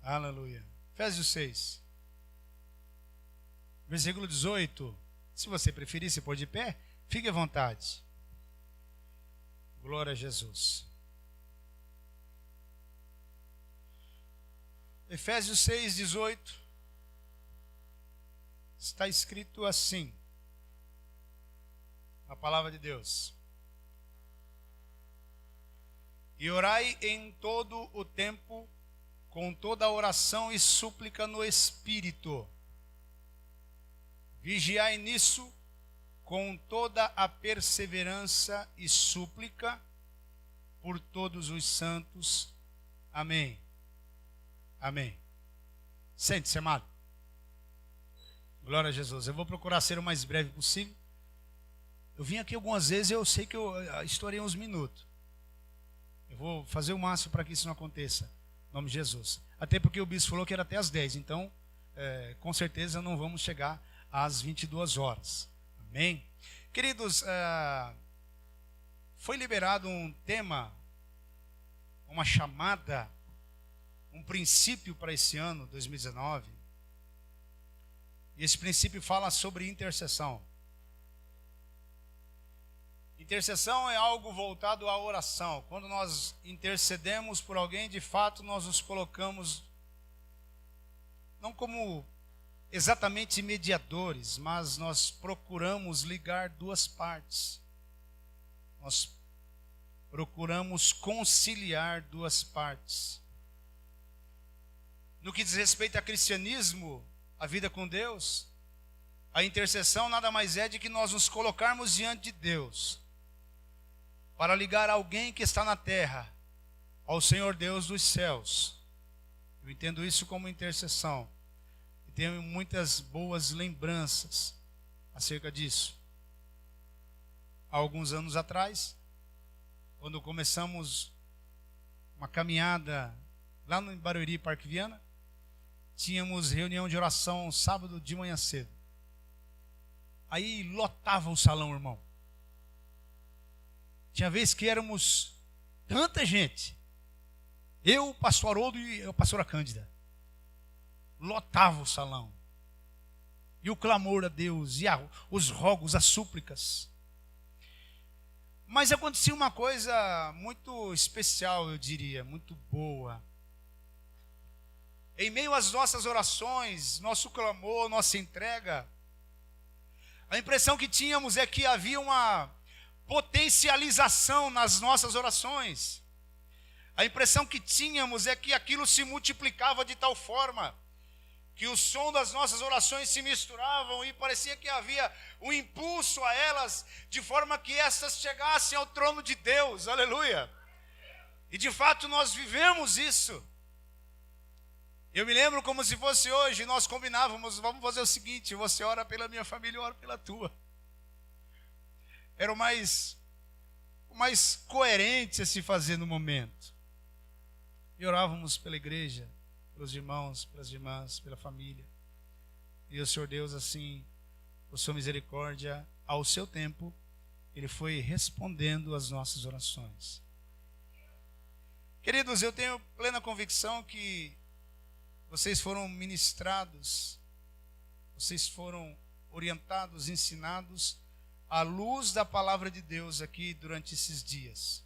Aleluia. Efésios 6. Versículo 18. Se você preferir se pôr de pé, fique à vontade. Glória a Jesus. Efésios 6, 18. Está escrito assim, na palavra de Deus: e orai em todo o tempo, com toda oração e súplica no Espírito. Vigiai nisso, com toda a perseverança e súplica, por todos os santos. Amém. Amém. Sente-se, amado. Glória a Jesus. Eu vou procurar ser o mais breve possível. Eu vim aqui algumas vezes, eu sei que eu estourei uns minutos. Eu vou fazer o máximo para que isso não aconteça. Em nome de Jesus. Até porque o bispo falou que era até às 10. Então, com certeza não vamos chegar às 22 horas. Amém? Queridos, foi liberado um tema, uma chamada, um princípio para esse ano, 2019. E esse princípio fala sobre intercessão. Intercessão é algo voltado à oração. Quando nós intercedemos por alguém, de fato nós nos colocamos, não como exatamente mediadores, mas nós procuramos ligar duas partes. Nós procuramos conciliar duas partes. No que diz respeito a cristianismo, a vida com Deus, a intercessão nada mais é de que nós nos colocarmos diante de Deus para ligar alguém que está na terra ao Senhor Deus dos céus. Eu entendo isso como intercessão e tenho muitas boas lembranças acerca disso. Há alguns anos atrás, quando começamos uma caminhada lá no Barueri, Parque Viana, tínhamos reunião de oração sábado de manhã cedo. Aí lotava o salão, irmão. Tinha vez que éramos tanta gente. Eu, o pastor Haroldo e a pastora Cândida. Lotava o salão. E o clamor a Deus, e os rogos, as súplicas. Mas acontecia uma coisa muito especial, eu diria, muito boa. Em meio às nossas orações, nosso clamor, nossa entrega, a impressão que tínhamos é que havia uma potencialização nas nossas orações. A impressão que tínhamos é que aquilo se multiplicava de tal forma que o som das nossas orações se misturavam e parecia que havia um impulso a elas, de forma que essas chegassem ao trono de Deus. Aleluia! E de fato nós vivemos isso. Eu me lembro como se fosse hoje, nós combinávamos, vamos fazer o seguinte: você ora pela minha família, eu oro pela tua. Era o mais coerente a se fazer no momento. E orávamos pela igreja, pelos irmãos, pelas irmãs, pela família. E o Senhor Deus, assim, por sua misericórdia, ao seu tempo, Ele foi respondendo às nossas orações. Queridos, eu tenho plena convicção que vocês foram ministrados, vocês foram orientados, ensinados à luz da palavra de Deus aqui durante esses dias.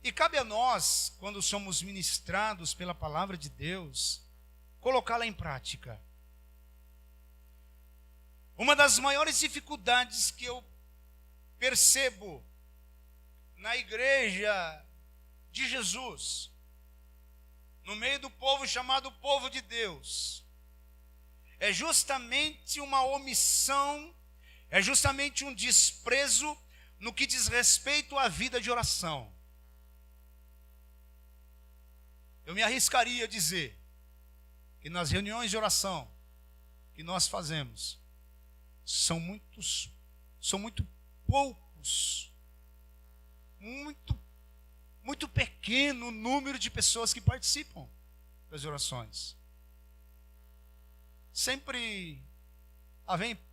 E cabe a nós, quando somos ministrados pela palavra de Deus, colocá-la em prática. Uma das maiores dificuldades que eu percebo na igreja de Jesus, no meio do povo chamado povo de Deus, é justamente uma omissão, é justamente um desprezo no que diz respeito à vida de oração. Eu me arriscaria a dizer que nas reuniões de oração que nós fazemos, são muito poucos, muito pequeno o número de pessoas que participam das orações. Sempre vem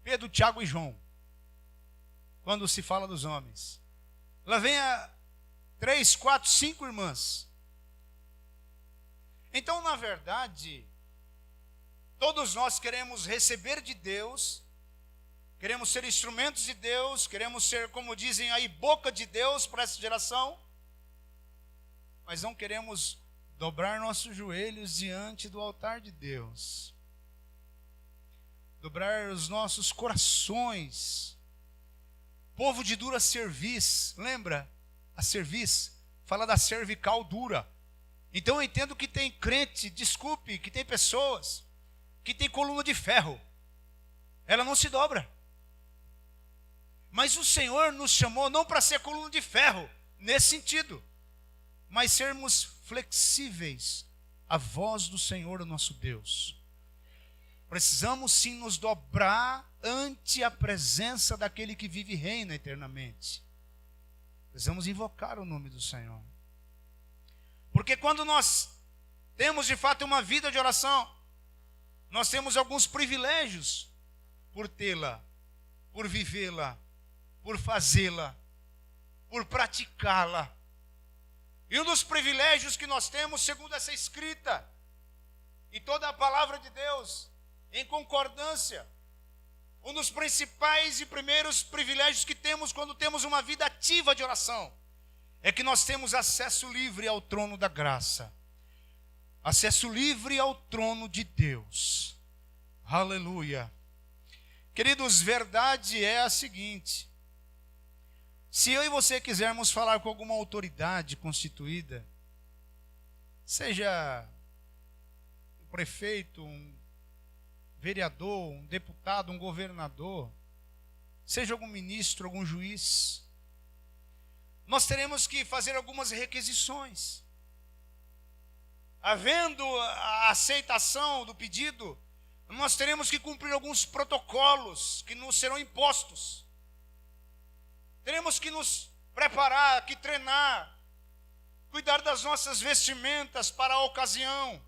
Pedro, Tiago e João, quando se fala dos homens. Lá vem 3, 4, 5 irmãs. Então, na verdade, todos nós queremos receber de Deus, queremos ser instrumentos de Deus, queremos ser, como dizem aí, boca de Deus para essa geração, mas não queremos dobrar nossos joelhos diante do altar de Deus, dobrar os nossos corações. Povo de dura cerviz, lembra? A cerviz fala da cervical dura. Então eu entendo que tem crente, desculpe, que tem pessoas que tem coluna de ferro, ela não se dobra. Mas o Senhor nos chamou não para ser coluna de ferro, nesse sentido, mas sermos flexíveis à voz do Senhor, o nosso Deus. Precisamos sim nos dobrar ante a presença daquele que vive e reina eternamente. Precisamos invocar o nome do Senhor. Porque quando nós temos de fato uma vida de oração, nós temos alguns privilégios por tê-la, por vivê-la, por fazê-la, por praticá-la. E um dos privilégios que nós temos, segundo essa escrita, e toda a palavra de Deus, em concordância, um dos principais e primeiros privilégios que temos quando temos uma vida ativa de oração, é que nós temos acesso livre ao trono da graça. Acesso livre ao trono de Deus. Aleluia. Queridos, verdade é a seguinte: se eu e você quisermos falar com alguma autoridade constituída, seja um prefeito, um vereador, um deputado, um governador, seja algum ministro, algum juiz, nós teremos que fazer algumas requisições. Havendo a aceitação do pedido, nós teremos que cumprir alguns protocolos que nos serão impostos. Teremos que nos preparar, que treinar, cuidar das nossas vestimentas para a ocasião.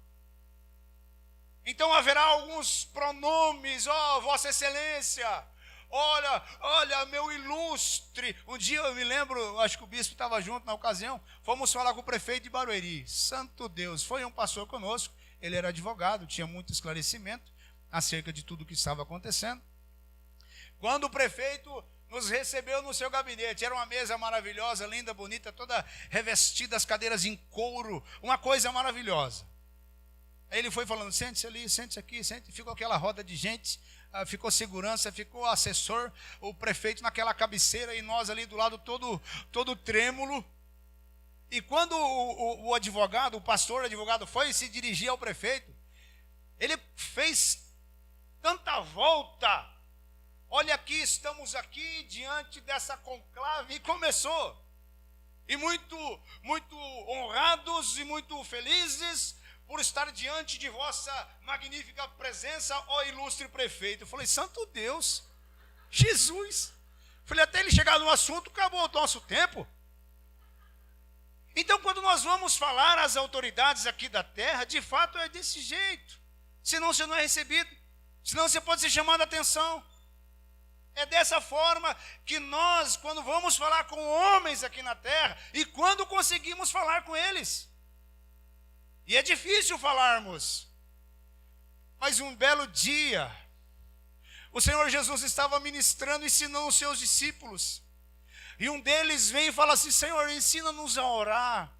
Então haverá alguns pronomes, Vossa Excelência, olha, meu ilustre. Um dia eu me lembro, acho que o bispo estava junto na ocasião, fomos falar com o prefeito de Barueri. Santo Deus, foi um pastor conosco, ele era advogado, tinha muito esclarecimento acerca de tudo o que estava acontecendo. Quando o prefeito nos recebeu no seu gabinete, era uma mesa maravilhosa, linda, bonita, toda revestida, as cadeiras em couro, uma coisa maravilhosa. Aí ele foi falando, sente-se ali, sente-se aqui, sente. Ficou aquela roda de gente, ficou segurança, ficou assessor, o prefeito naquela cabeceira e nós ali do lado todo trêmulo. E quando o advogado, o pastor advogado foi se dirigir ao prefeito, ele fez tanta volta. Olha aqui, estamos aqui diante dessa conclave, e começou. E muito honrados e muito felizes por estar diante de vossa magnífica presença, ó ilustre prefeito. Eu falei, santo Deus, Jesus. Falei, até ele chegar no assunto, acabou o nosso tempo. Então, quando nós vamos falar às autoridades aqui da terra, de fato é desse jeito. Senão você não é recebido, senão você pode ser chamado a atenção. É dessa forma que nós, quando vamos falar com homens aqui na terra, e quando conseguimos falar com eles. E é difícil falarmos. Mas um belo dia, o Senhor Jesus estava ministrando, ensinando os seus discípulos. E um deles vem e fala assim, Senhor, ensina-nos a orar.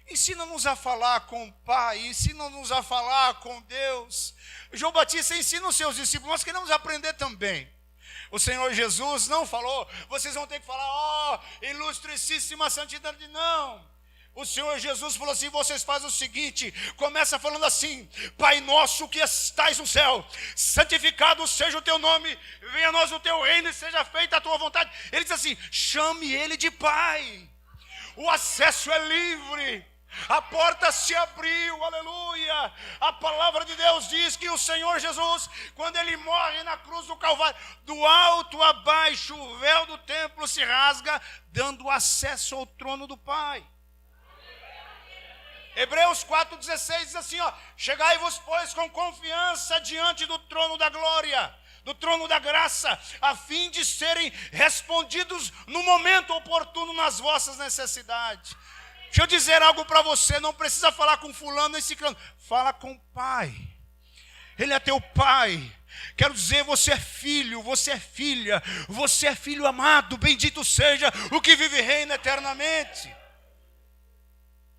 Ensina-nos a falar com o Pai, ensina-nos a falar com Deus. João Batista ensina os seus discípulos, nós queremos aprender também. O Senhor Jesus não falou, vocês vão ter que falar, ilustríssima santidade, não. O Senhor Jesus falou assim, vocês fazem o seguinte, começa falando assim, Pai nosso que estais no céu, santificado seja o teu nome, venha a nós o teu reino e seja feita a tua vontade. Ele diz assim, chame ele de Pai, o acesso é livre, a porta se abriu, aleluia. A palavra de Deus diz que o Senhor Jesus, quando ele morre na cruz do Calvário, do alto a baixo o véu do templo se rasga, dando acesso ao trono do Pai. Hebreus 4,16 diz assim, chegai-vos, pois, com confiança diante do trono da glória, do trono da graça, a fim de serem respondidos no momento oportuno nas vossas necessidades. Deixa eu dizer algo para você, não precisa falar com fulano nem ciclano, fala com o Pai. Ele é teu Pai. Quero dizer, você é filho, você é filha, você é filho amado, bendito seja o que vive e reina eternamente.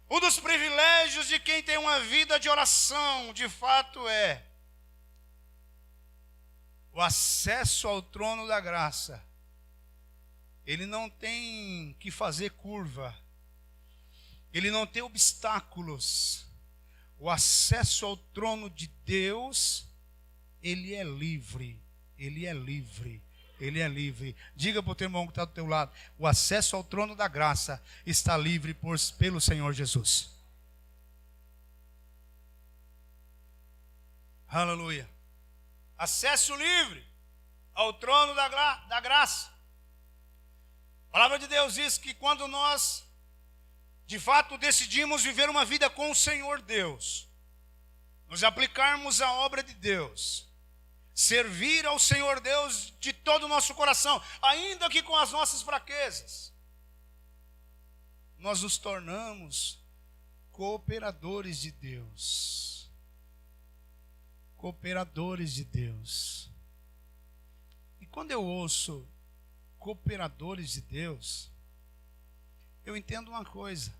Um dos privilégios de quem tem uma vida de oração, de fato, é o acesso ao trono da graça. Ele não tem que fazer curva, ele não tem obstáculos. O acesso ao trono de Deus, ele é livre, ele é livre, ele é livre. Diga para o teu irmão que está do teu lado, o acesso ao trono da graça está livre pelo Senhor Jesus. Aleluia. Acesso livre ao trono da graça. A palavra de Deus diz que quando nós, de fato, decidimos viver uma vida com o Senhor Deus, nos aplicarmos à obra de Deus, servir ao Senhor Deus de todo o nosso coração, ainda que com as nossas fraquezas, nós nos tornamos cooperadores de Deus. Cooperadores de Deus. E quando eu ouço cooperadores de Deus, eu entendo uma coisa: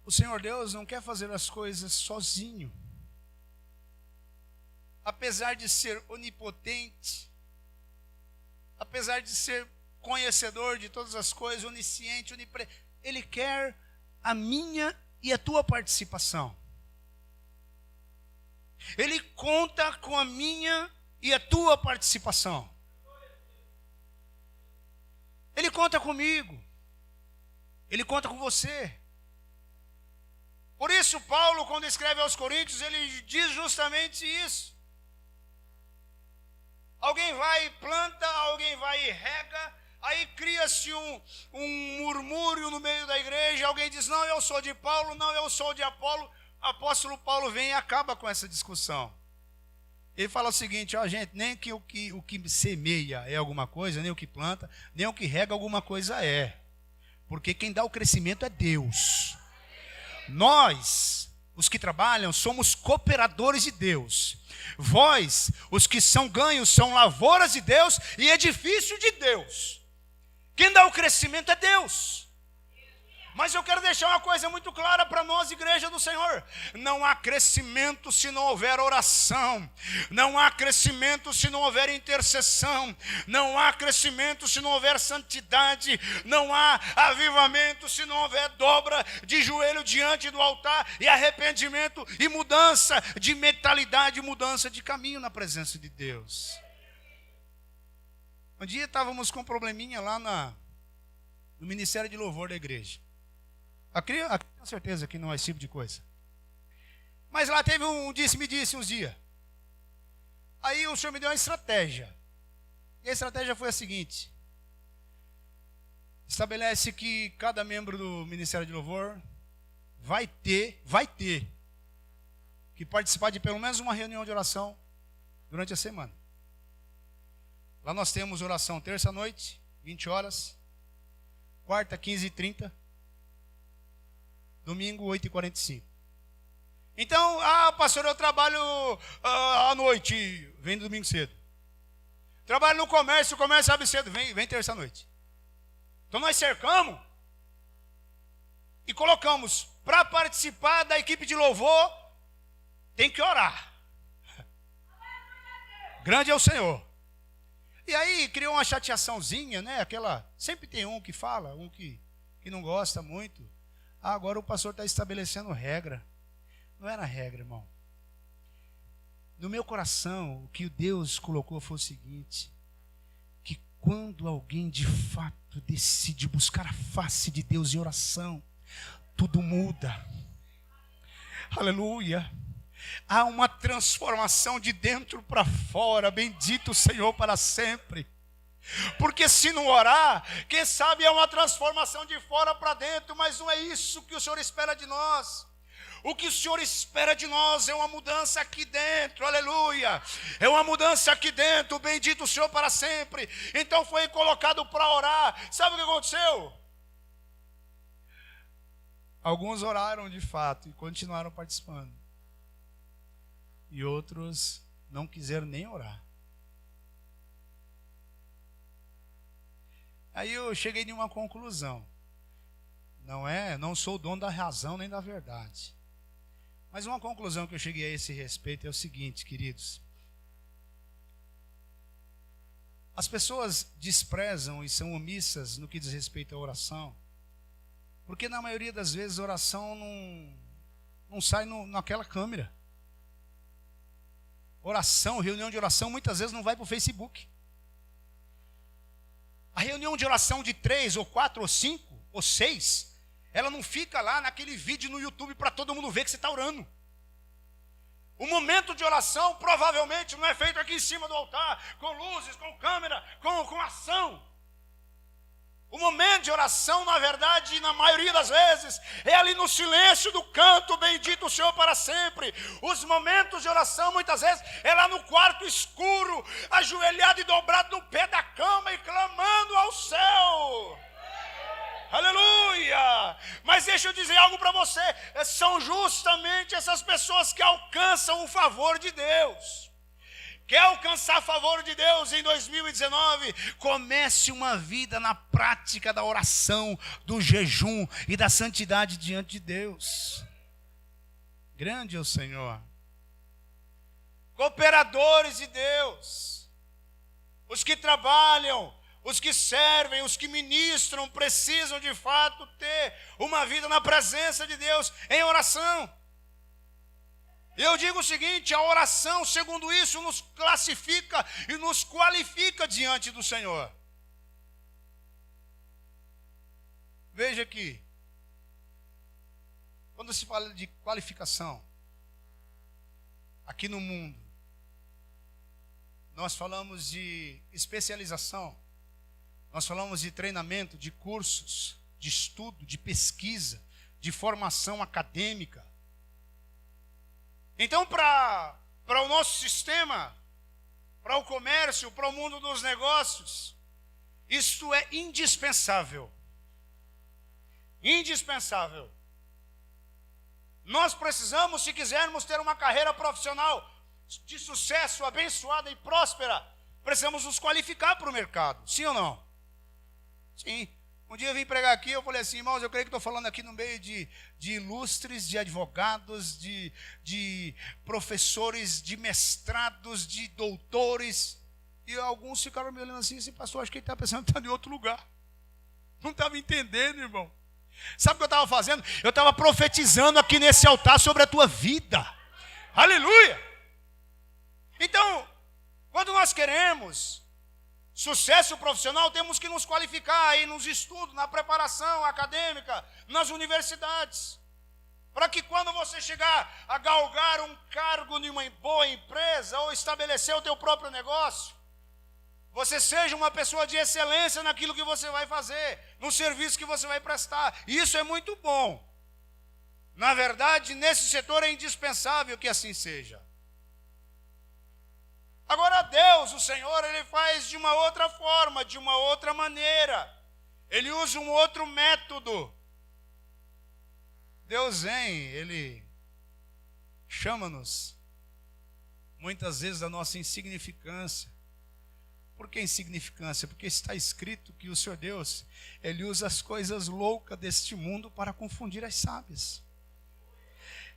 o Senhor Deus não quer fazer as coisas sozinho. Apesar de ser onipotente, apesar de ser conhecedor de todas as coisas, onisciente, Ele quer a minha e a tua participação. Ele conta com a minha e a tua participação. Ele conta comigo. Ele conta com você. Por isso Paulo, quando escreve aos Coríntios, ele diz justamente isso. Alguém vai e planta, alguém vai e rega, aí cria-se um murmúrio no meio da igreja, alguém diz, não, eu sou de Paulo, não, eu sou de Apolo. Apóstolo Paulo vem e acaba com essa discussão. Ele fala o seguinte, ó gente, nem que o que semeia é alguma coisa, nem o que planta, nem o que rega alguma coisa é. Porque quem dá o crescimento é Deus. Nós, os que trabalham, somos cooperadores de Deus. Vós, os que são ganhos, são lavouras de Deus e edifício de Deus. Quem dá o crescimento é Deus. Mas eu quero deixar uma coisa muito clara para nós, igreja do Senhor. Não há crescimento se não houver oração. Não há crescimento se não houver intercessão. Não há crescimento se não houver santidade. Não há avivamento se não houver dobra de joelho diante do altar e arrependimento e mudança de mentalidade, mudança de caminho na presença de Deus. Um dia estávamos com um probleminha lá no Ministério de Louvor da igreja. Aqui tenho certeza que não é esse tipo de coisa. Mas lá teve me disse uns dias. Aí o Senhor me deu uma estratégia. E a estratégia foi a seguinte: estabelece que cada membro do Ministério de Louvor vai ter que participar de pelo menos uma reunião de oração durante a semana. Lá nós temos oração terça-noite, 20 horas, quarta, 15h30, domingo, 8h45. Então, pastor, eu trabalho à noite, vem domingo cedo. Trabalho no comércio, o comércio abre cedo, vem terça-noite. Então nós cercamos e colocamos, para participar da equipe de louvor, tem que orar. Grande é o Senhor. E aí criou uma chateaçãozinha, né? Sempre tem um que fala, um que não gosta muito. Agora o pastor está estabelecendo regra. Não era regra, irmão. No meu coração, o que Deus colocou foi o seguinte: que quando alguém de fato decide buscar a face de Deus em oração, tudo muda. Aleluia. Há uma transformação de dentro para fora. Bendito o Senhor para sempre. Porque se não orar, quem sabe é uma transformação de fora para dentro, mas não é isso que o Senhor espera de nós. O que o Senhor espera de nós é uma mudança aqui dentro, aleluia. É uma mudança aqui dentro, bendito o Senhor para sempre. Então foi colocado para orar. Sabe o que aconteceu? Alguns oraram de fato e continuaram participando. E outros não quiseram nem orar. Aí eu cheguei em uma conclusão. Não sou o dono da razão nem da verdade. Mas uma conclusão que eu cheguei a esse respeito é o seguinte, queridos. As pessoas desprezam e são omissas no que diz respeito à oração, porque na maioria das vezes a oração não sai naquela câmera. Oração, reunião de oração, muitas vezes não vai para o Facebook. A reunião de oração de 3, ou 4, ou 5, ou 6, ela não fica lá naquele vídeo no YouTube para todo mundo ver que você está orando. O momento de oração provavelmente não é feito aqui em cima do altar, com luzes, com câmera, com ação. O momento de oração, na verdade, na maioria das vezes, é ali no silêncio do canto, bendito o Senhor para sempre. Os momentos de oração, muitas vezes, é lá no quarto escuro, ajoelhado e dobrado no pé da cama e clamando ao céu. Aleluia! Mas deixa eu dizer algo para você, são justamente essas pessoas que alcançam o favor de Deus. Quer alcançar favor de Deus em 2019? Comece uma vida na prática da oração, do jejum e da santidade diante de Deus. Grande é o Senhor. Cooperadores de Deus, os que trabalham, os que servem, os que ministram, precisam de fato ter uma vida na presença de Deus em oração. Eu digo o seguinte, a oração, segundo isso, nos classifica e nos qualifica diante do Senhor. Veja aqui, quando se fala de qualificação, aqui no mundo, nós falamos de especialização, nós falamos de treinamento, de cursos, de estudo, de pesquisa, de formação acadêmica. Então, para o nosso sistema, para o comércio, para o mundo dos negócios, isso é indispensável. Indispensável. Nós precisamos, se quisermos ter uma carreira profissional de sucesso, abençoada e próspera, precisamos nos qualificar para o mercado. Sim ou não? Sim. Um dia eu vim pregar aqui, eu falei assim, irmãos, eu creio que estou falando aqui no meio de ilustres, de advogados, de professores, de mestrados, de doutores. E alguns ficaram me olhando assim, esse pastor, acho que ele está pensando que está em outro lugar. Não estava entendendo, irmão. Sabe o que eu estava fazendo? Eu estava profetizando aqui nesse altar sobre a tua vida. Aleluia! Então, quando nós queremos sucesso profissional, temos que nos qualificar aí nos estudos, na preparação acadêmica, nas universidades. Para que quando você chegar a galgar um cargo em uma boa empresa ou estabelecer o teu próprio negócio, você seja uma pessoa de excelência naquilo que você vai fazer, no serviço que você vai prestar. Isso é muito bom. Na verdade, nesse setor é indispensável que assim seja. Agora Deus, o Senhor, Ele faz de uma outra forma, de uma outra maneira. Ele usa um outro método. Deus vem, Ele chama-nos, muitas vezes, da nossa insignificância. Por que insignificância? Porque está escrito que o Senhor Deus, Ele usa as coisas loucas deste mundo para confundir as sábias.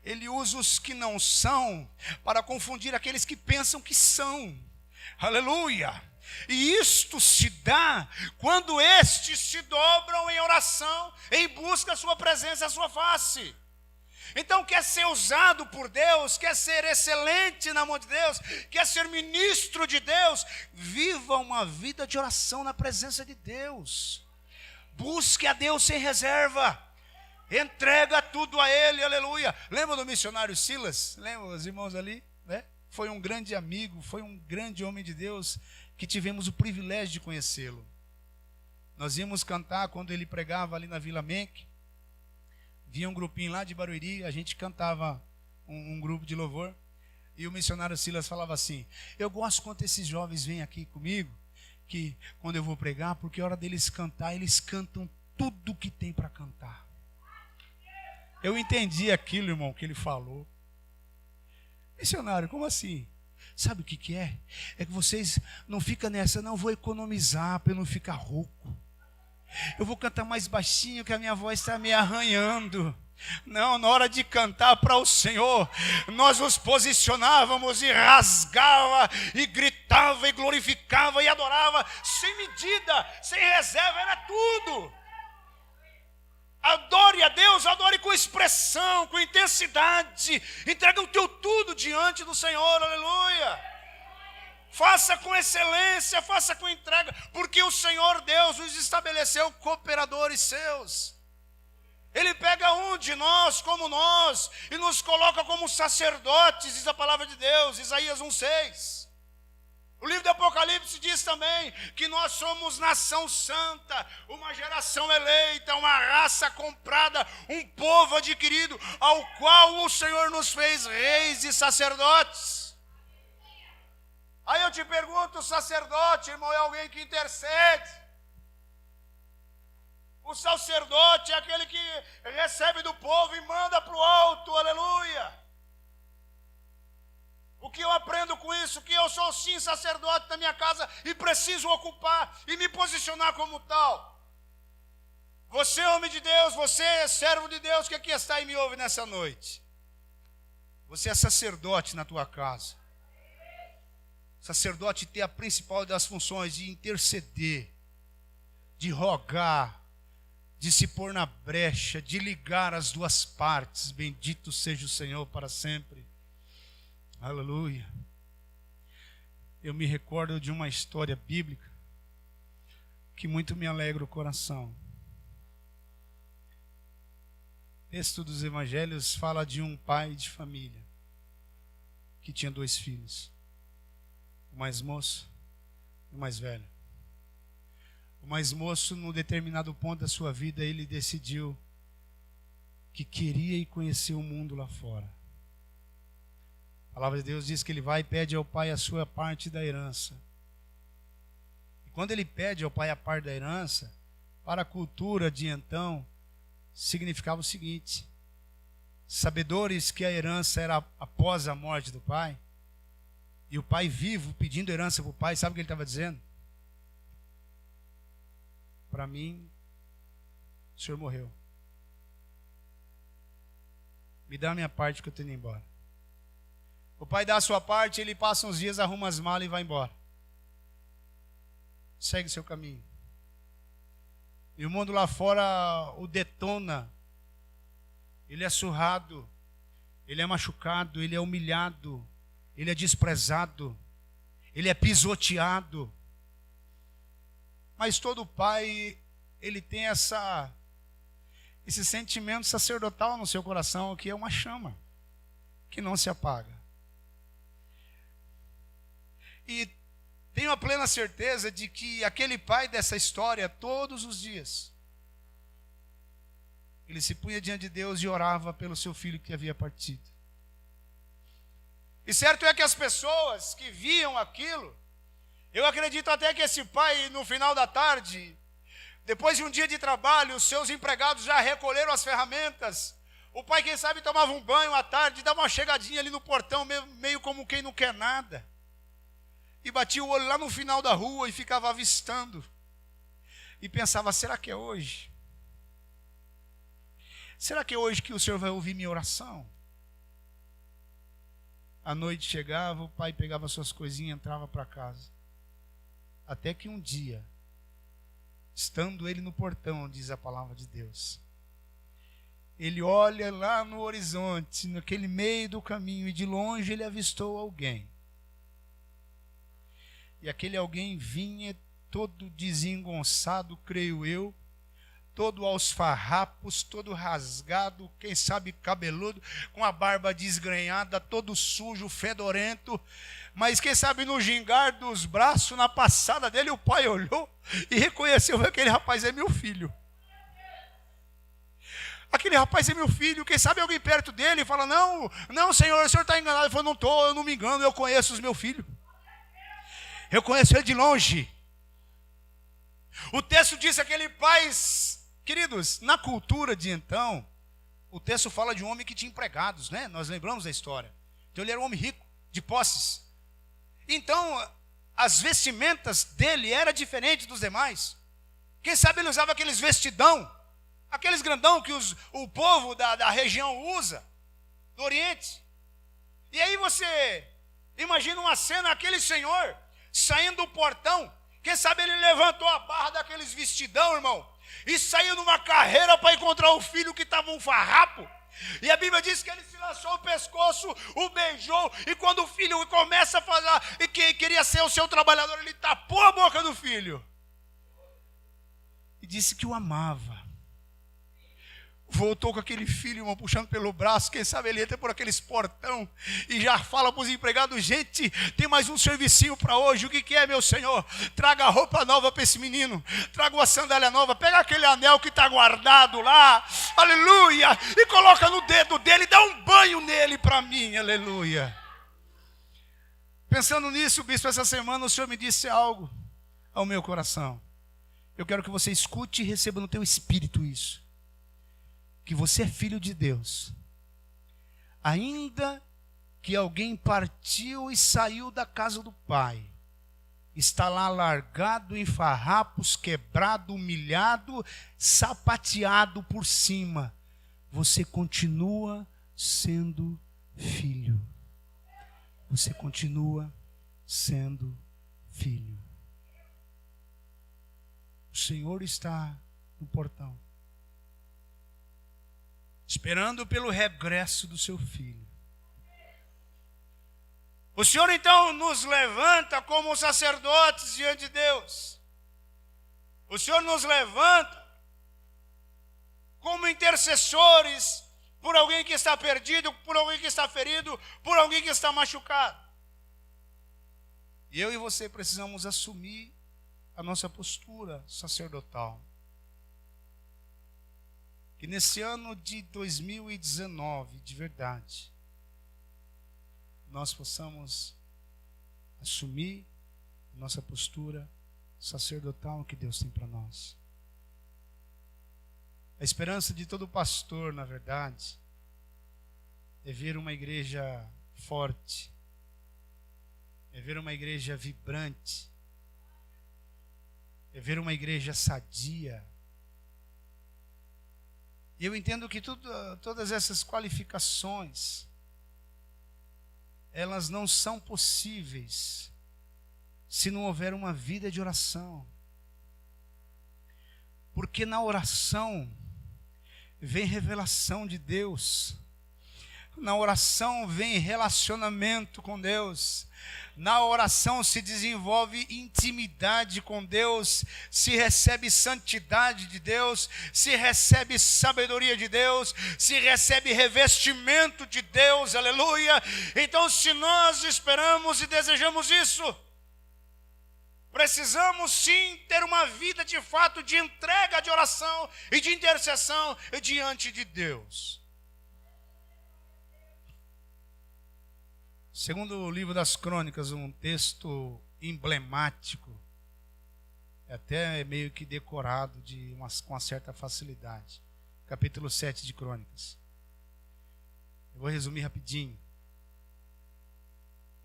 Ele usa os que não são para confundir aqueles que pensam que são. Aleluia! E isto se dá quando estes se dobram em oração, em busca da sua presença, a sua face. Então, quer ser usado por Deus, quer ser excelente na mão de Deus, quer ser ministro de Deus, viva uma vida de oração na presença de Deus. Busque a Deus sem reserva. Entrega tudo a Ele, aleluia. Lembra do missionário Silas? Lembra os irmãos ali? Né? Foi um grande amigo, foi um grande homem de Deus, que tivemos o privilégio de conhecê-lo. Nós íamos cantar quando ele pregava ali na Vila Menck. Vinha um grupinho lá de Barueri, a gente cantava um grupo de louvor. E o missionário Silas falava assim, eu gosto quando esses jovens vêm aqui comigo, que quando eu vou pregar, porque a hora deles cantar, eles cantam tudo que tem para cantar. Eu entendi aquilo, irmão, que ele falou. Missionário, como assim? Sabe o que é? É que vocês não ficam nessa, não, vou economizar para eu não ficar rouco. Eu vou cantar mais baixinho que a minha voz está me arranhando. Não, na hora de cantar para o Senhor, nós nos posicionávamos e rasgava, e gritava, e glorificava, e adorava, sem medida, sem reserva, era tudo. Adore a Deus, adore com expressão, com intensidade, entrega o teu tudo diante do Senhor, aleluia. Faça com excelência, faça com entrega, porque o Senhor Deus nos estabeleceu cooperadores seus. Ele pega um de nós, como nós, e nos coloca como sacerdotes, diz a palavra de Deus, Isaías 1:6. O livro do Apocalipse diz também que nós somos nação santa, uma geração eleita, uma raça comprada, um povo adquirido, ao qual o Senhor nos fez reis e sacerdotes. Aí eu te pergunto, o sacerdote, irmão, é alguém que intercede. O sacerdote é aquele que recebe do povo e manda para o alto, aleluia. O que eu aprendo com isso? Que eu sou sim sacerdote da minha casa e preciso ocupar e me posicionar como tal. Você, homem de Deus, você, servo de Deus, que aqui está e me ouve nessa noite. Você é sacerdote na tua casa. Sacerdote tem a principal das funções de interceder, de rogar, de se pôr na brecha, de ligar as duas partes. Bendito seja o Senhor para sempre. Aleluia. Eu me recordo de uma história bíblica que muito me alegra o coração. O texto dos evangelhos fala de um pai de família que tinha 2 filhos. O mais moço e o mais velho. O mais moço, num determinado ponto da sua vida, ele decidiu que queria ir conhecer o mundo lá fora. A palavra de Deus diz que ele vai e pede ao pai a sua parte da herança. E quando ele pede ao pai a parte da herança, para a cultura de então, significava o seguinte: sabedores que a herança era após a morte do pai, e o pai vivo pedindo herança para o pai, sabe o que ele estava dizendo? Para mim, o senhor morreu. Me dá a minha parte que eu tenho ido embora. O pai dá a sua parte, ele passa uns dias, arruma as malas e vai embora. Segue seu caminho. E o mundo lá fora o detona. Ele é surrado, ele é machucado, ele é humilhado, ele é desprezado, ele é pisoteado. Mas todo pai, ele tem esse sentimento sacerdotal no seu coração, que é uma chama, que não se apaga. E tenho a plena certeza de que aquele pai dessa história, todos os dias, ele se punha diante de Deus e orava pelo seu filho que havia partido. E certo é que as pessoas que viam aquilo, eu acredito até que esse pai, no final da tarde, depois de um dia de trabalho, os seus empregados já recolheram as ferramentas. O pai, quem sabe, tomava um banho à tarde, dava uma chegadinha ali no portão, meio como quem não quer nada. E batia o olho lá no final da rua e ficava avistando. E pensava, será que é hoje? Será que é hoje que o Senhor vai ouvir minha oração? A noite chegava, o pai pegava suas coisinhas e entrava para casa. Até que um dia, estando ele no portão, diz a palavra de Deus, ele olha lá no horizonte, naquele meio do caminho, e de longe ele avistou alguém. E aquele alguém vinha todo desengonçado, creio eu, todo aos farrapos, todo rasgado, quem sabe cabeludo, com a barba desgrenhada, todo sujo, fedorento, mas quem sabe no gingar dos braços, na passada dele, o pai olhou e reconheceu que aquele rapaz é meu filho. Aquele rapaz é meu filho. Quem sabe alguém perto dele fala, não senhor, o senhor está enganado. Ele falou, eu não me engano, eu conheço os meus filhos. Eu conheço ele de longe. O texto diz que aquele pai, queridos, na cultura de então, o texto fala de um homem que tinha empregados, né? Nós lembramos da história. Então ele era um homem rico, de posses. Então, as vestimentas dele eram diferentes dos demais. Quem sabe ele usava aqueles vestidão, aqueles grandão que o povo da região usa, do Oriente. E aí você imagina uma cena, aquele senhor saindo do portão. Quem sabe ele levantou a barra daqueles vestidão, irmão, e saiu numa carreira para encontrar o filho que estava um farrapo. E a Bíblia diz que ele se lançou o pescoço, o beijou, e quando o filho começa a falar e que queria ser o seu trabalhador, ele tapou a boca do filho e disse que o amava. Voltou com aquele filho, irmão, puxando pelo braço. Quem sabe ele entra por aqueles portão e já fala para os empregados: gente, tem mais um servicinho para hoje. O que é, meu senhor? Traga a roupa nova para esse menino, traga uma sandália nova, pega aquele anel que está guardado lá, aleluia, e coloca no dedo dele, dá um banho nele para mim, aleluia. Pensando nisso, bispo, essa semana o Senhor me disse algo ao meu coração. Eu quero que você escute e receba no teu espírito isso. Que você é filho de Deus, ainda que alguém partiu e saiu da casa do Pai, está lá largado em farrapos, quebrado, humilhado, sapateado por cima, você continua sendo filho. Você continua sendo filho. O Senhor está no portão, esperando pelo regresso do seu filho. O Senhor então nos levanta como sacerdotes diante de Deus. O Senhor nos levanta como intercessores por alguém que está perdido, por alguém que está ferido, por alguém que está machucado. E eu e você precisamos assumir a nossa postura sacerdotal. Que nesse ano de 2019, de verdade, nós possamos assumir nossa postura sacerdotal que Deus tem para nós. A esperança de todo pastor, na verdade, é ver uma igreja forte, é ver uma igreja vibrante, é ver uma igreja sadia. E eu entendo que todas essas qualificações, elas não são possíveis se não houver uma vida de oração. Porque na oração vem revelação de Deus. Na oração vem relacionamento com Deus. Na oração se desenvolve intimidade com Deus, se recebe santidade de Deus, se recebe sabedoria de Deus, se recebe revestimento de Deus, aleluia. Então, se nós esperamos e desejamos isso, precisamos sim ter uma vida de fato de entrega de oração e de intercessão diante de Deus. Segundo o livro das Crônicas, um texto emblemático, até meio que decorado com uma certa facilidade. Capítulo 7 de Crônicas. Eu vou resumir rapidinho.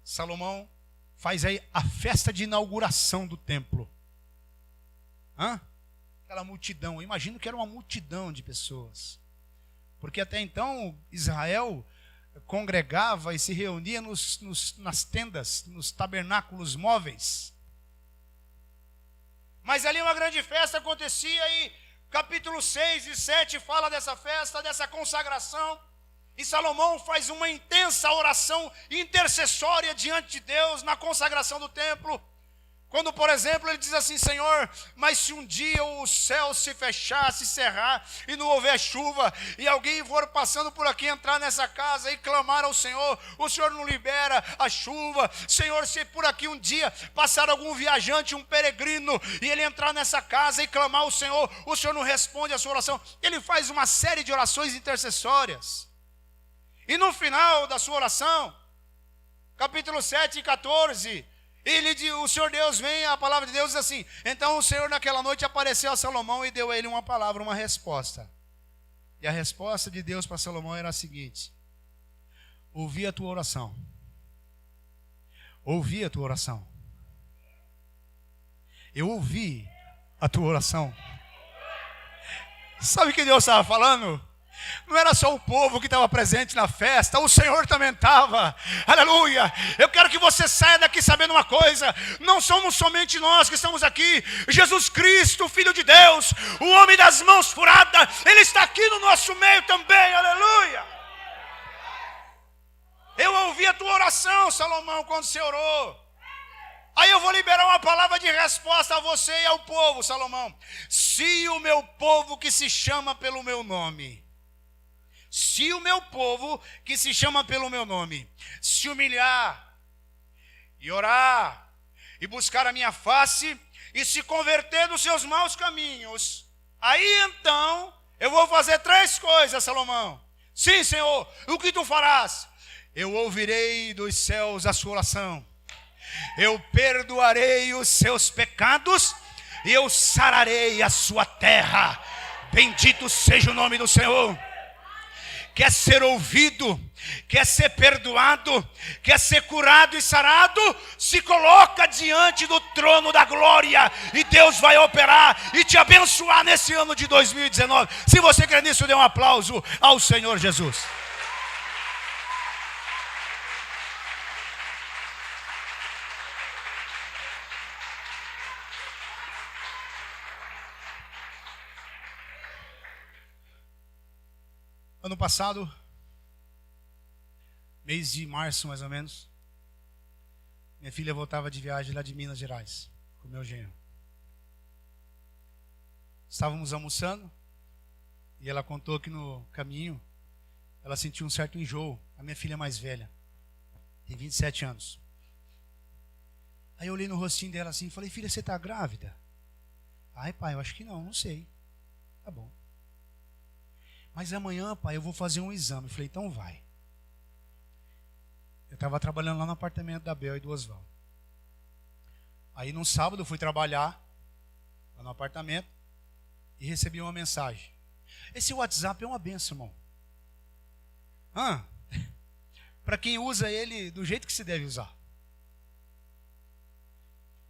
Salomão faz aí a festa de inauguração do templo. Aquela multidão, eu imagino que era uma multidão de pessoas. Porque até então Israel congregava e se reunia nas tendas, nos tabernáculos móveis. Mas ali uma grande festa acontecia e capítulo 6 e 7 fala dessa festa, dessa consagração. E Salomão faz uma intensa oração intercessória diante de Deus na consagração do templo. Quando, por exemplo, ele diz assim: Senhor, mas se um dia o céu se fechar, se cerrar e não houver chuva, e alguém for passando por aqui, entrar nessa casa e clamar ao Senhor, o Senhor não libera a chuva. Senhor, se por aqui um dia passar algum viajante, um peregrino, e ele entrar nessa casa e clamar ao Senhor, o Senhor não responde a sua oração. Ele faz uma série de orações intercessórias. E no final da sua oração, capítulo 7 e 14, o Senhor Deus vem, a palavra de Deus diz assim: então o Senhor naquela noite apareceu a Salomão e deu a ele uma palavra, uma resposta. E a resposta de Deus para Salomão era a seguinte: ouvi a tua oração. Ouvi a tua oração. Eu ouvi a tua oração. Sabe o que Deus estava falando? Não era só o povo que estava presente na festa, o Senhor também estava. Aleluia! Eu quero que você saia daqui sabendo uma coisa: não somos somente nós que estamos aqui. Jesus Cristo, Filho de Deus, o homem das mãos furadas, Ele está aqui no nosso meio também. Aleluia! Eu ouvi a tua oração, Salomão, quando você orou. Aí eu vou liberar uma palavra de resposta a você e ao povo, Salomão. Se o meu povo que se chama pelo meu nome, se o meu povo que se chama pelo meu nome se humilhar e orar e buscar a minha face e se converter dos seus maus caminhos, aí então eu vou fazer 3 coisas, Salomão. Sim, Senhor, o que tu farás? Eu ouvirei dos céus a sua oração. Eu perdoarei os seus pecados e eu sararei a sua terra. Bendito seja o nome do Senhor. Quer ser ouvido, quer ser perdoado, quer ser curado e sarado? Se coloca diante do trono da glória e Deus vai operar e te abençoar nesse ano de 2019. Se você quer nisso, dê um aplauso ao Senhor Jesus. Ano passado, mês de março mais ou menos, minha filha voltava de viagem lá de Minas Gerais, com meu genro. Estávamos almoçando e ela contou que no caminho ela sentiu um certo enjoo. A minha filha mais velha, tem 27 anos. Aí eu olhei no rostinho dela assim e falei: filha, você está grávida? Ai, pai, eu acho que não sei. Tá bom. Mas amanhã, pai, eu vou fazer um exame. Eu falei: então vai. Eu estava trabalhando lá no apartamento da Bel e do Oswaldo. Aí no sábado eu fui trabalhar lá no apartamento e recebi uma mensagem. Esse WhatsApp é uma benção, irmão. Para quem usa ele do jeito que se deve usar.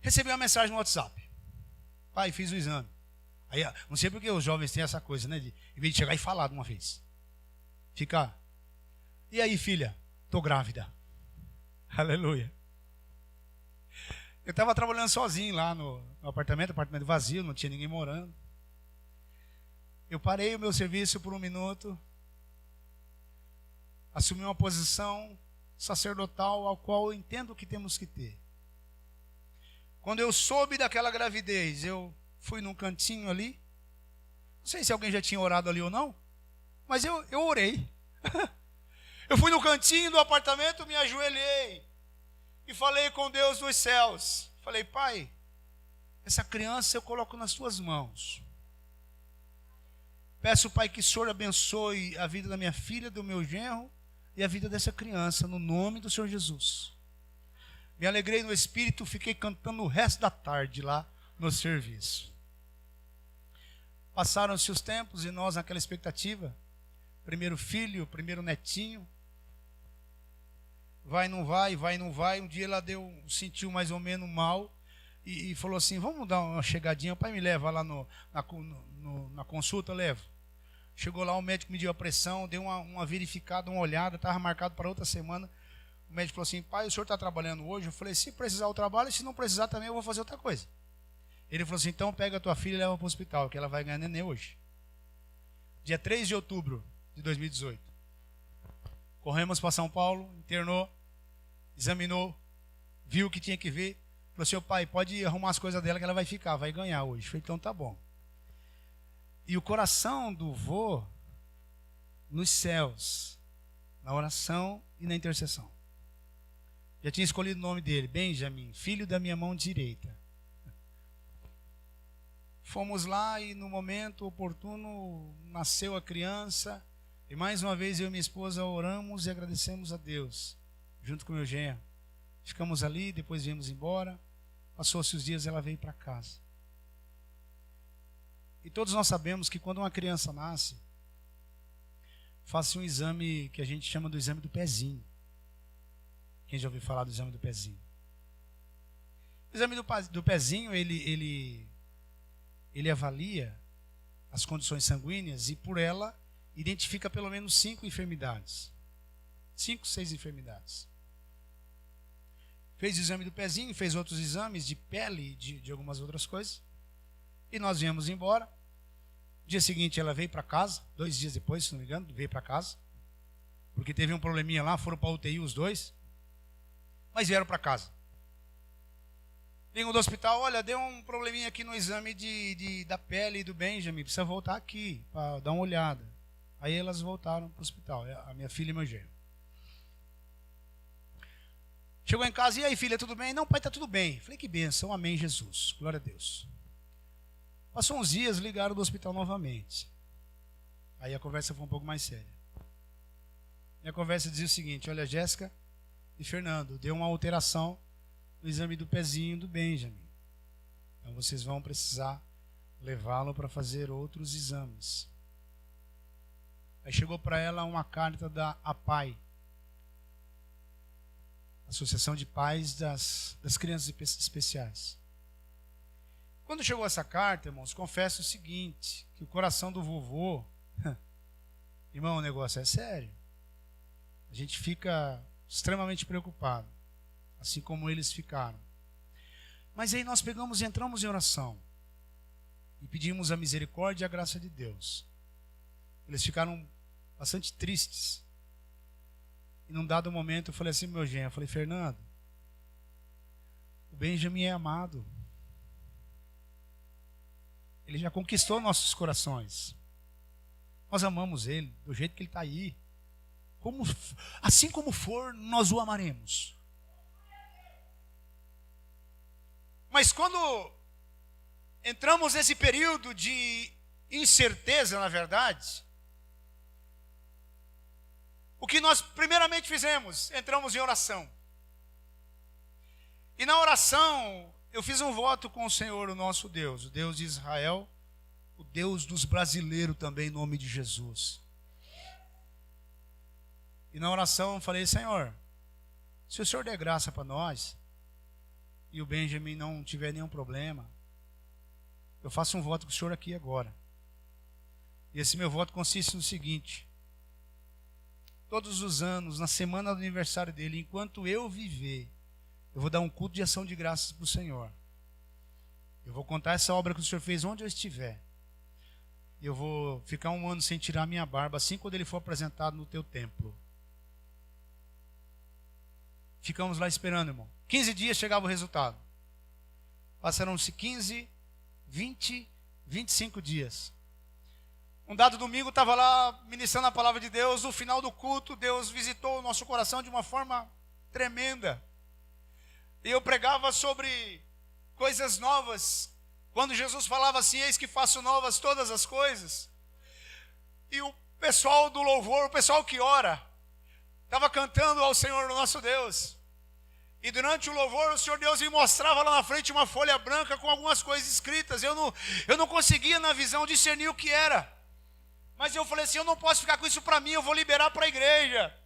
Recebi uma mensagem no WhatsApp: pai, fiz o exame. Aí, não sei porque os jovens têm essa coisa, né? Em vez de chegar e falar de uma vez, fica: e aí, filha? Estou grávida. Aleluia. Eu estava trabalhando sozinho lá no apartamento vazio, não tinha ninguém morando. Eu parei o meu serviço por 1 minuto, assumi uma posição sacerdotal ao qual eu entendo que temos que ter. Quando eu soube daquela gravidez, eu fui num cantinho ali. Não sei se alguém já tinha orado ali ou não, mas eu orei. Eu fui no cantinho do apartamento, me ajoelhei e falei com Deus dos céus. Falei: pai, essa criança eu coloco nas tuas mãos. Peço, pai, que o Senhor abençoe a vida da minha filha, do meu genro e a vida dessa criança, no nome do Senhor Jesus. Me alegrei no Espírito, fiquei cantando o resto da tarde lá no serviço. Passaram-se os tempos e nós naquela expectativa. Primeiro filho, primeiro netinho. Vai, não vai, vai, não vai. Um dia ela sentiu mais ou menos mal e falou assim: vamos dar uma chegadinha. O pai me leva lá na consulta, eu levo. Chegou lá, o médico mediu a pressão, deu uma verificada, uma olhada, estava marcado para outra semana. O médico falou assim: pai, o senhor está trabalhando hoje? Eu falei: se precisar eu trabalho, e se não precisar também eu vou fazer outra coisa. Ele falou assim: então pega a tua filha e leva para o hospital, que ela vai ganhar neném hoje. Dia 3 de outubro de 2018. Corremos para São Paulo, internou, examinou, viu o que tinha que ver. Falou assim: pai, pode arrumar as coisas dela que ela vai ficar, vai ganhar hoje. Eu falei: então tá bom. E o coração do vô nos céus, na oração e na intercessão. Já tinha escolhido o nome dele: Benjamin, filho da minha mão direita. Fomos lá e no momento oportuno nasceu a criança. E mais uma vez eu e minha esposa oramos e agradecemos a Deus, junto com o meu genro. Ficamos ali, depois viemos embora. Passou-se os dias, ela veio para casa. E todos nós sabemos que quando uma criança nasce, faça um exame que a gente chama do exame do pezinho. Quem já ouviu falar do exame do pezinho? O exame do pezinho, ele avalia as condições sanguíneas e por ela identifica pelo menos 5 enfermidades. 5, 6 enfermidades. Fez o exame do pezinho, fez outros exames de pele, de algumas outras coisas. E nós viemos embora. No dia seguinte ela veio para casa, 2 dias depois, se não me engano, veio para casa. Porque teve um probleminha lá, foram para a UTI os dois. Mas vieram para casa. Venho do hospital, olha, deu um probleminha aqui no exame da pele do Benjamin, precisa voltar aqui para dar uma olhada. Aí elas voltaram para o hospital, a minha filha e meu genro. Chegou em casa, e aí filha, tudo bem? Não, pai, está tudo bem. Falei, que bênção, amém, Jesus, glória a Deus. Passou uns dias, ligaram do hospital novamente. Aí a conversa foi um pouco mais séria. E a conversa dizia o seguinte, olha, Jéssica e Fernando, deu uma alteração no exame do pezinho do Benjamin. Então vocês vão precisar levá-lo para fazer outros exames. Aí chegou para ela uma carta da APAI, Associação de Pais das Crianças Especiais. Quando chegou essa carta, irmãos, confesso o seguinte, que o coração do vovô, irmão, o negócio é sério. A gente fica extremamente preocupado, assim como eles ficaram. Mas aí nós pegamos e entramos em oração e pedimos a misericórdia e a graça de Deus. Eles ficaram bastante tristes. E num dado momento eu falei assim, meu genro, eu falei, Fernando, o Benjamin é amado. Ele já conquistou nossos corações. Nós amamos ele do jeito que ele está aí. Assim como for, nós o amaremos. Mas quando entramos nesse período de incerteza, na verdade, o que nós primeiramente fizemos? Entramos em oração. E na oração, eu fiz um voto com o Senhor, o nosso Deus, o Deus de Israel, o Deus dos brasileiros também, em nome de Jesus. E na oração eu falei, Senhor, se o Senhor der graça para nós, e o Benjamin não tiver nenhum problema, eu faço um voto com o Senhor aqui agora. E esse meu voto consiste no seguinte, todos os anos, na semana do aniversário dele, enquanto eu viver, eu vou dar um culto de ação de graças para o Senhor. Eu vou contar essa obra que o Senhor fez onde eu estiver. Eu vou ficar 1 ano sem tirar minha barba, assim quando ele for apresentado no teu templo. Ficamos lá esperando, irmão. 15 dias chegava o resultado. Passaram-se 15, 20, 25 dias. Um dado domingo, estava lá ministrando a palavra de Deus. No final do culto, Deus visitou o nosso coração de uma forma tremenda. E eu pregava sobre coisas novas. Quando Jesus falava assim, eis que faço novas todas as coisas. E o pessoal do louvor, o pessoal que ora, estava cantando ao Senhor, o nosso Deus. E durante o louvor, o Senhor Deus me mostrava lá na frente uma folha branca com algumas coisas escritas. Eu não conseguia na visão discernir o que era. Mas eu falei assim, eu não posso ficar com isso para mim, eu vou liberar para a igreja.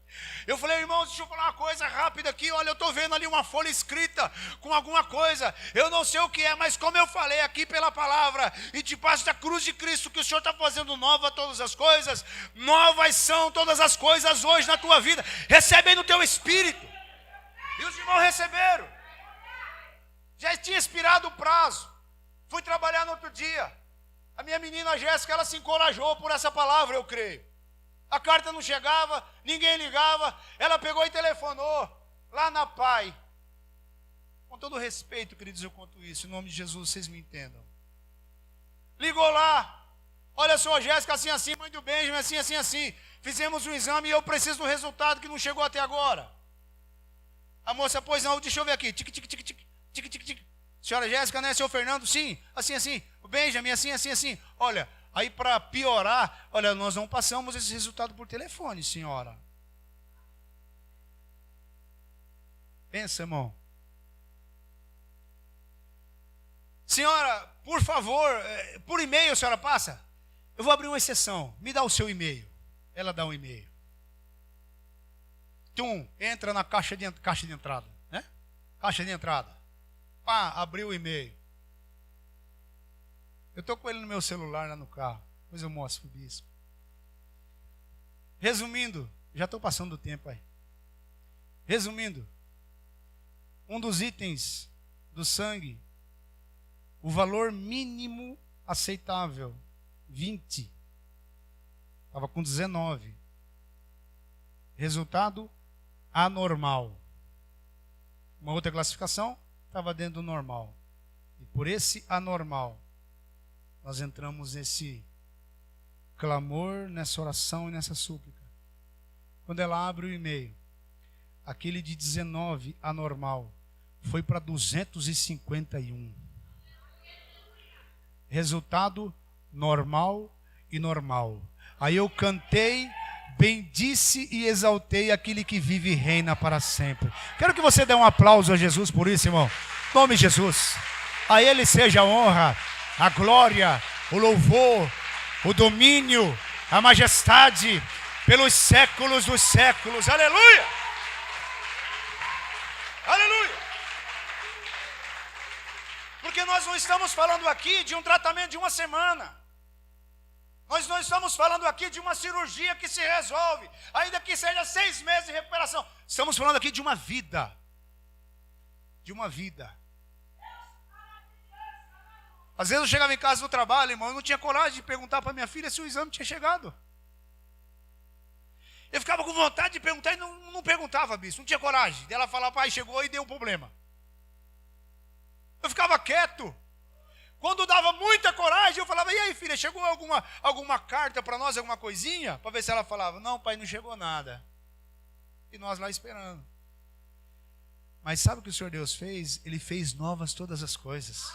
Eu falei, irmãos, deixa eu falar uma coisa rápida aqui. Olha, eu estou vendo ali uma folha escrita com alguma coisa. Eu não sei o que é, mas como eu falei aqui pela palavra, e debaixo da cruz de Cristo, que o Senhor está fazendo nova todas as coisas, novas são todas as coisas hoje na tua vida. Recebe aí no teu espírito. E os irmãos receberam. Já tinha expirado o prazo. Fui trabalhar no outro dia. A minha menina Jéssica, ela se encorajou por essa palavra, eu creio. A carta não chegava, ninguém ligava. Ela pegou e telefonou lá na PAI. Com todo respeito, queridos, eu conto isso. Em nome de Jesus, vocês me entendam. Ligou lá. Olha só, Jéssica, assim, assim, mãe do Benjamin, assim, assim, assim. Fizemos um exame e eu preciso do resultado que não chegou até agora. A moça, pois não, deixa eu ver aqui. Tic, tic, tic, tic, tic, tic, tic. Senhora Jéssica, né? Senhor Fernando, sim. Assim, assim. O Benjamin, assim, assim, assim. Olha, aí para piorar, olha, nós não passamos esse resultado por telefone, senhora. Pensa, irmão. Senhora, por favor, por e-mail a senhora passa? Eu vou abrir uma exceção. Me dá o seu e-mail. ela dá um e-mail. Entra na caixa de entrada, né? Caixa de entrada. Pá, abriu o e-mail. Eu estou com ele no meu celular lá no carro. Depois eu mostro para o bispo. Resumindo, já estou passando do tempo aí. Resumindo, um dos itens do sangue, o valor mínimo aceitável, 20. Estava com 19. Resultado, anormal. Uma outra classificação, estava dentro do normal. E por esse anormal, nós entramos nesse clamor, nessa oração e nessa súplica. Quando ela abre o e-mail, aquele de 19, anormal, foi para 251. Resultado, normal e normal. Aí eu cantei, bendisse e exaltei aquele que vive e reina para sempre. Quero que você dê um aplauso a Jesus por isso, irmão. Em nome de Jesus. A Ele seja a honra, a glória, o louvor, o domínio, a majestade, pelos séculos dos séculos. Aleluia! Aleluia! Porque nós não estamos falando aqui de um tratamento de uma semana. Nós não estamos falando aqui de uma cirurgia que se resolve, ainda que seja 6 meses de recuperação. Estamos falando aqui de uma vida. De uma vida. Às vezes eu chegava em casa do trabalho, irmão, eu não tinha coragem de perguntar para minha filha se o exame tinha chegado. Eu ficava com vontade de perguntar e não perguntava, bispo, não tinha coragem. Ela falava, pai, chegou e deu um problema. Eu ficava quieto. Quando dava muita coragem, eu falava, e aí, filha, chegou alguma carta para nós, alguma coisinha? Para ver se ela falava, não, pai, não chegou nada. E nós lá esperando. Mas sabe o que o Senhor Deus fez? Ele fez novas todas as coisas.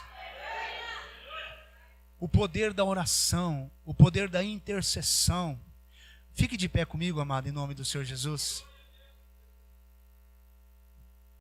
O poder da oração, o poder da intercessão. Fique de pé comigo, amado, em nome do Senhor Jesus.